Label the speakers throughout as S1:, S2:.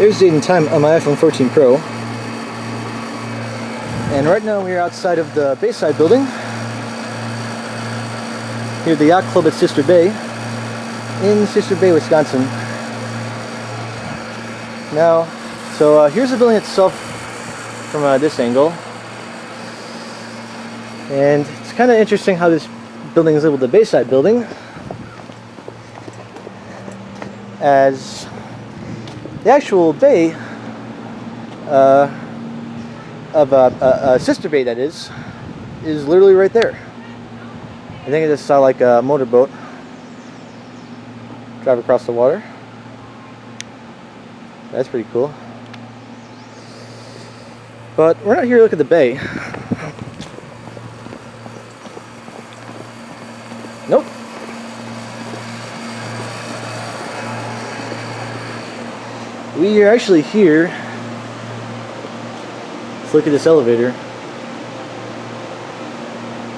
S1: There's date and time on my iPhone 14 Pro. And right now we're outside of the Bayside Building, here at the Yacht Club at Sister Bay, in Sister Bay, Wisconsin. Now, so here's the building itself from this angle. And it's kind of interesting how this building is labeled the Bayside Building, as the actual bay of a sister bay, that is literally right there. I think I just saw like a motorboat drive across the water. That's pretty cool. But we're not here to look at the bay. Nope. We are actually here. Let's look at this elevator.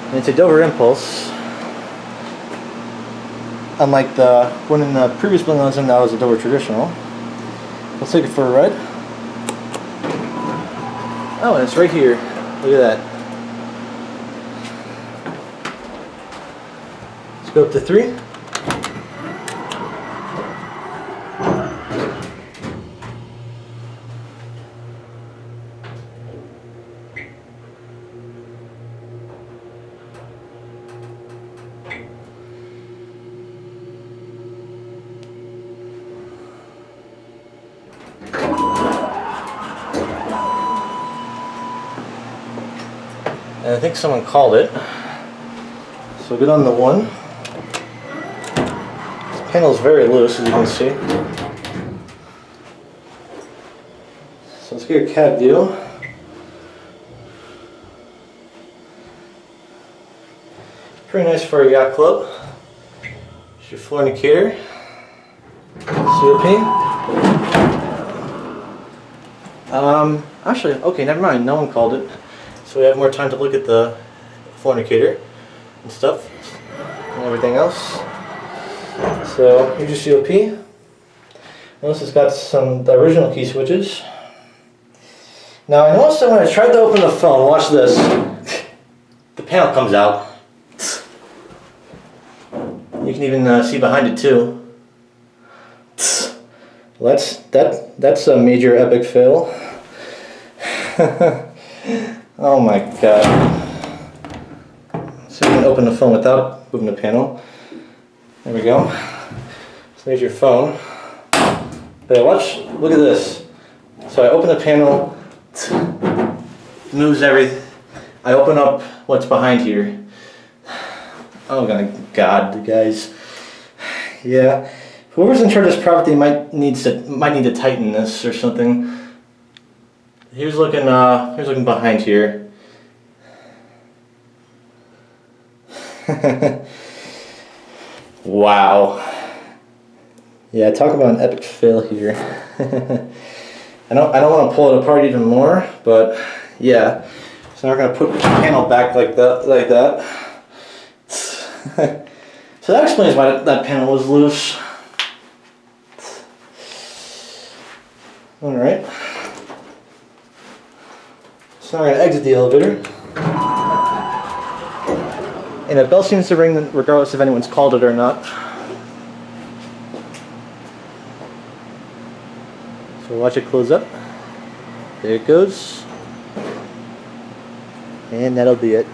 S1: And it's a Dover Impulse. Unlike the one in the previous building I was in, that was a Dover Traditional. Let's take it for a ride. Oh, and it's right here. Look at that. Let's go up to 3. And I think someone called it. So get on the 1. This panel is very loose, as you can see. So let's get a cab view. Pretty nice for a yacht club. It's your floor indicator. COP. Actually, okay, never mind. No one called it. So we have more time to look at the floor indicator and stuff and everything else. So here's your COP. Notice it's got the original key switches. Now I noticed that when I tried to open the phone, watch this, the panel comes out. You can even see behind it too. Well, that's a major epic fail. Oh my god. So you can open the phone without moving the panel. There we go. So there's your phone. But watch, look at this. So I open the panel, moves everything. I open up what's behind here. Oh my god, guys. Yeah. Whoever's in charge of this property might need to tighten this or something. Here's looking behind here. Wow. Yeah, talk about an epic fail here. I don't want to pull it apart even more, but yeah. So now we're gonna put the panel back like that. So that explains why that panel was loose. All right. So now we're going to exit the elevator. And a bell seems to ring regardless if anyone's called it or not. So watch it close up. There it goes. And that'll be it.